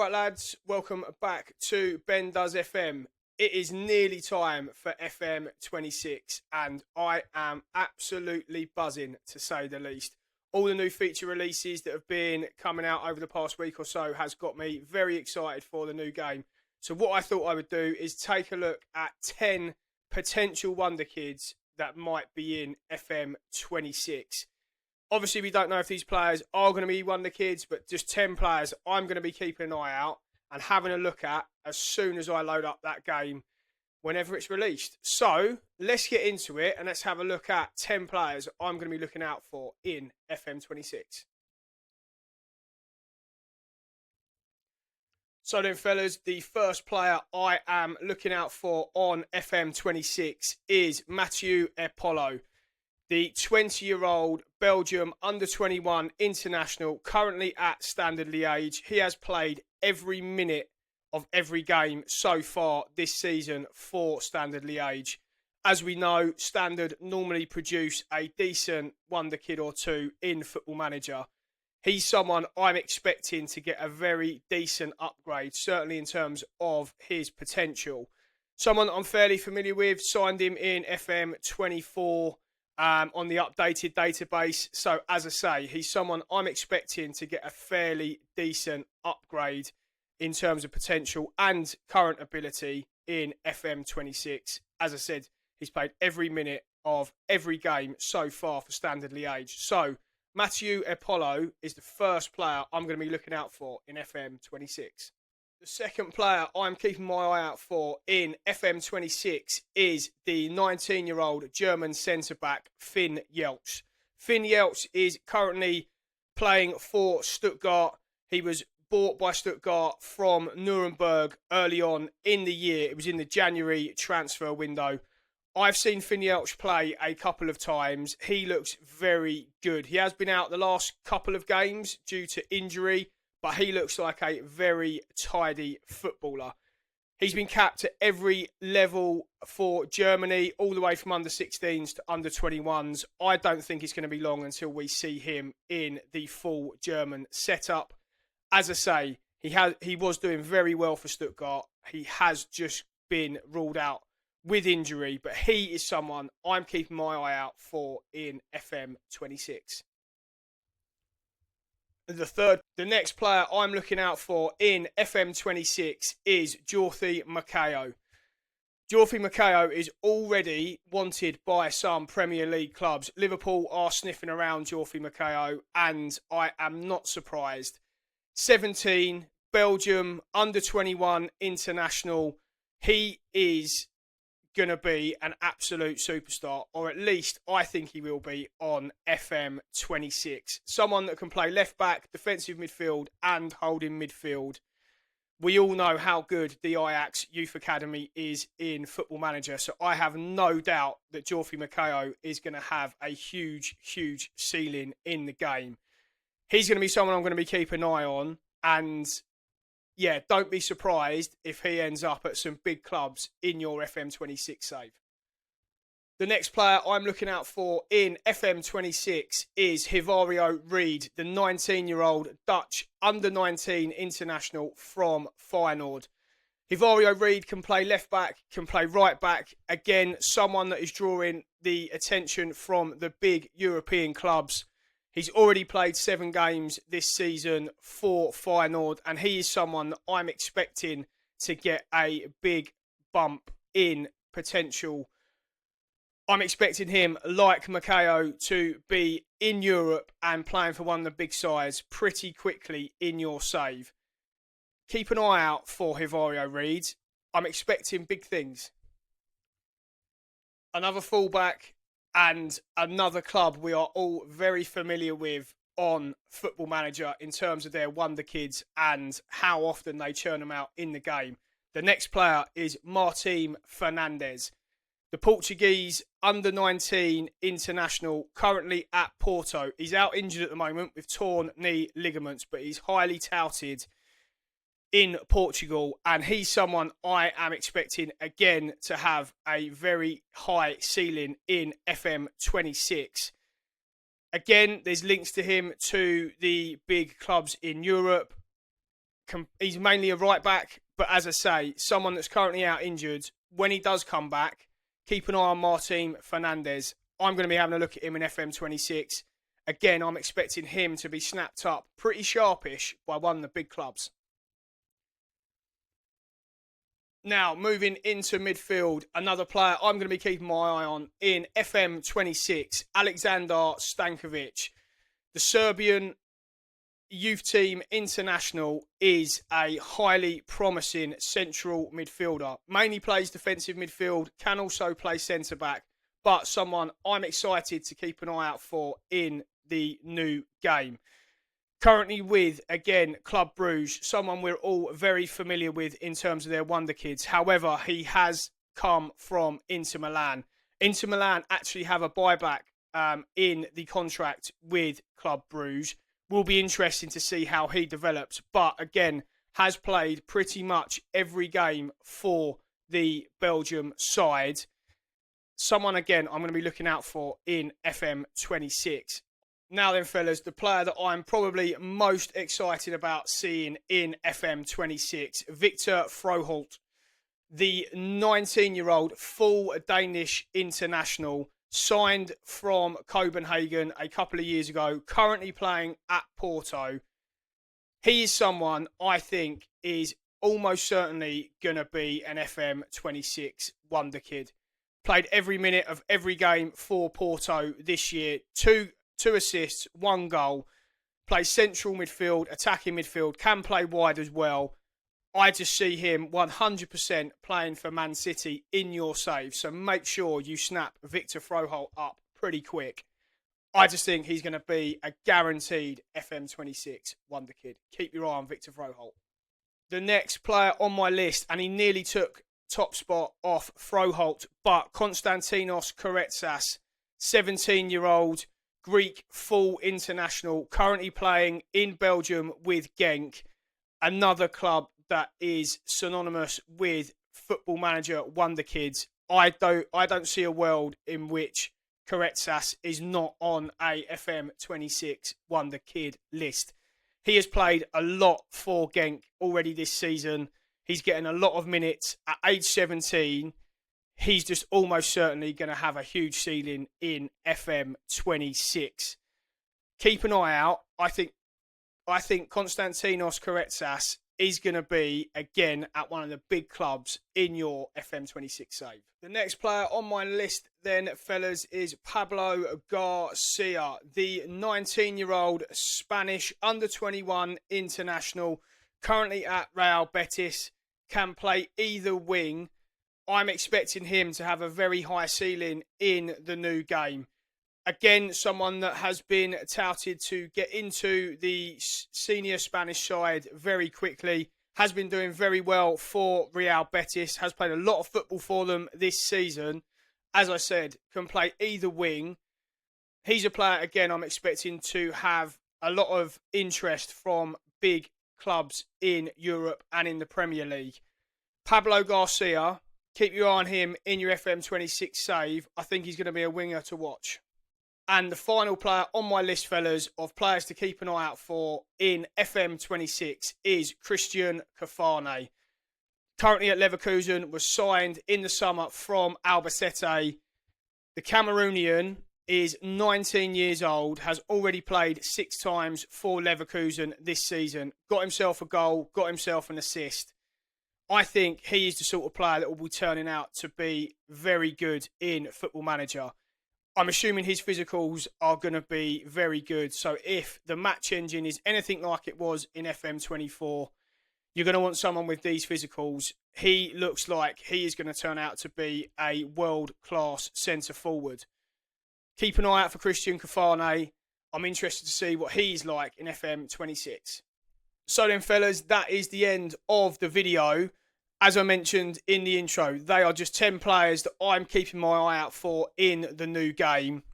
Right, lads, welcome back to Ben Does FM. It is nearly time for FM26, and I am absolutely buzzing, to say the least. All the new feature releases that have been coming out over the past week or so has got me very excited for the new game. So what I thought I would do is take a look at 10 potential Wonderkids that might be in FM26. Obviously, we don't know if these players are going to be Wonderkids, but just 10 players I'm going to be keeping an eye out and having a look at as soon as I load up that game whenever it's released. So, let's get into it and let's have a look at 10 players I'm going to be looking out for in FM26. So then, fellas, the first player I am looking out for on FM26 is Matthieu Epolo. The 20-year-old Belgium under-21 international, currently at Standard Liège. He has played every minute of every game so far this season for Standard Liège. As we know, Standard normally produce a decent Wonderkid or two in Football Manager. He's someone I'm expecting to get a very decent upgrade, certainly in terms of his potential. Someone I'm fairly familiar with, signed him in FM24 on the updated database. So, as I say, he's someone I'm expecting to get a fairly decent upgrade in terms of potential and current ability in FM26. As I said, he's played every minute of every game so far for Standard Liège. So, Matthieu Epolo is the first player I'm going to be looking out for in FM26. The second player I'm keeping my eye out for in FM26 is the 19-year-old German centre-back Finn Jeltsch. Finn Jeltsch is currently playing for Stuttgart. He was bought by Stuttgart from Nuremberg early on in the year. It was in the January transfer window. I've seen Finn Jeltsch play a couple of times. He looks very good. He has been out the last couple of games due to injury, but he looks like a very tidy footballer. He's been capped at every level for Germany, all the way from under-16s to under-21s. I don't think it's going to be long until we see him in the full German setup. As I say, he was doing very well for Stuttgart. He has just been ruled out with injury, but he is someone I'm keeping my eye out for in FM26. The next player I'm looking out for in FM26 is Jorthy Mokio. Jorthy Mokio is already wanted by some Premier League clubs. Liverpool are sniffing around Jorthy Mokio, and I am not surprised. 17, Belgium, under-21 international. He is going to be an absolute superstar, or at least I think he will be on FM26. Someone that can play left back, defensive midfield and holding midfield. We all know how good the Ajax Youth Academy is in Football Manager, so I have no doubt that Jorthy Mokio is going to have a huge, huge ceiling in the game. He's going to be someone I'm going to be keeping an eye on, and yeah, don't be surprised if he ends up at some big clubs in your FM26 save. The next player I'm looking out for in FM26 is Givairo Reed, the 19-year-old Dutch under-19 international from Feyenoord. Givairo Reed can play left back, can play right back. Again, someone that is drawing the attention from the big European clubs. He's already played 7 games this season for Feyenoord, and he is someone that I'm expecting to get a big bump in potential. I'm expecting him, like Mokio, to be in Europe and playing for one of the big sides pretty quickly in your save. Keep an eye out for Givairo Reed. I'm expecting big things. Another fullback and another club we are all very familiar with on Football Manager in terms of their Wonderkids and how often they churn them out in the game. The next player is Martim Fernandes, the Portuguese under-19 international, currently at Porto. He's out injured at the moment with torn knee ligaments, but he's highly touted in Portugal, and he's someone I am expecting again to have a very high ceiling in FM26. Again, there's links to him to the big clubs in Europe. he's mainly a right back, but as I say, someone that's currently out injured. When he does come back, keep an eye on Martim Fernandes. I'm going to be having a look at him in FM26. Again, I'm expecting him to be snapped up pretty sharpish by one of the big clubs. Now, moving into midfield, another player I'm going to be keeping my eye on in FM26, Aleksandar Stanković. The Serbian youth team international is a highly promising central midfielder. Mainly plays defensive midfield, can also play centre-back, but someone I'm excited to keep an eye out for in the new game. Currently with, again, Club Brugge, someone we're all very familiar with in terms of their Wonderkids. However, he has come from Inter Milan. Inter Milan actually have a buyback in the contract with Club Brugge. Will be interesting to see how he develops. But again, has played pretty much every game for the Belgium side. Someone, again, I'm going to be looking out for in FM26. Now then, fellas, the player that I'm probably most excited about seeing in FM26, Victor Froholdt, the 19-year-old full Danish international, signed from Copenhagen a couple of years ago, currently playing at Porto. He is someone I think is almost certainly going to be an FM26 Wonderkid. Played every minute of every game for Porto this year. Two assists, 1 goal. Plays central midfield, attacking midfield, can play wide as well. I just see him 100% playing for Man City in your save. So make sure you snap Victor Froholdt up pretty quick. I just think he's going to be a guaranteed FM26 Wonderkid. Keep your eye on Victor Froholdt. The next player on my list, and he nearly took top spot off Froholdt, but Konstantinos Karetsas, 17-year-old Greek full international, currently playing in Belgium with Genk, another club that is synonymous with Football Manager Wonderkids. I don't see a world in which Karetsas is not on a FM26 Wonderkid list. He has played a lot for Genk already this season. He's getting a lot of minutes at age 17. He's just almost certainly going to have a huge ceiling in FM26. Keep an eye out. I think Konstantinos Karetsas is going to be, again, at one of the big clubs in your FM26 save. The next player on my list then, fellas, is Pablo Garcia, the 19-year-old Spanish under-21 international, currently at Real Betis, can play either wing. I'm expecting him to have a very high ceiling in the new game. Again, someone that has been touted to get into the senior Spanish side very quickly. Has been doing very well for Real Betis. Has played a lot of football for them this season. As I said, can play either wing. He's a player, again, I'm expecting to have a lot of interest from big clubs in Europe and in the Premier League. Pablo Garcia, keep your eye on him in your FM26 save. I think he's going to be a winger to watch. And the final player on my list, fellas, of players to keep an eye out for in FM26 is Christian Kofane. Currently at Leverkusen, was signed in the summer from Albacete. The Cameroonian is 19 years old, has already played 6 times for Leverkusen this season. Got himself a goal, got himself an assist. I think he is the sort of player that will be turning out to be very good in Football Manager. I'm assuming his physicals are going to be very good. So if the match engine is anything like it was in FM24, you're going to want someone with these physicals. He looks like he is going to turn out to be a world-class centre-forward. Keep an eye out for Christian Kofane. I'm interested to see what he's like in FM26. So then, fellas, that is the end of the video. As I mentioned in the intro, they are just 10 players that I'm keeping my eye out for in the new game.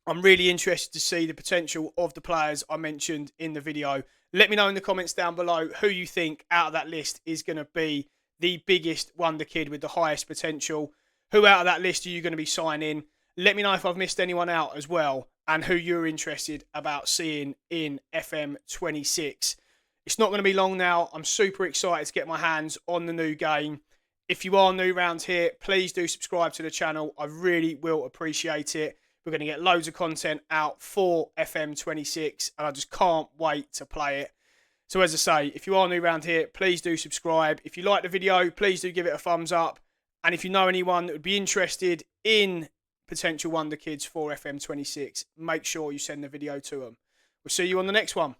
I'm really interested to see the potential of the players I mentioned in the video. Let me know in the comments down below who you think out of that list is going to be the biggest Wonderkid with the highest potential. Who out of that list are you going to be signing? Let me know if I've missed anyone out as well and who you're interested about seeing in FM26. It's not going to be long now. I'm super excited to get my hands on the new game. If you are new around here, please do subscribe to the channel. I really will appreciate it. We're going to get loads of content out for FM26, and I just can't wait to play it. So as I say, if you are new around here, please do subscribe. If you like the video, please do give it a thumbs up. And if you know anyone that would be interested in potential Wonderkids for FM26, make sure you send the video to them. We'll see you on the next one.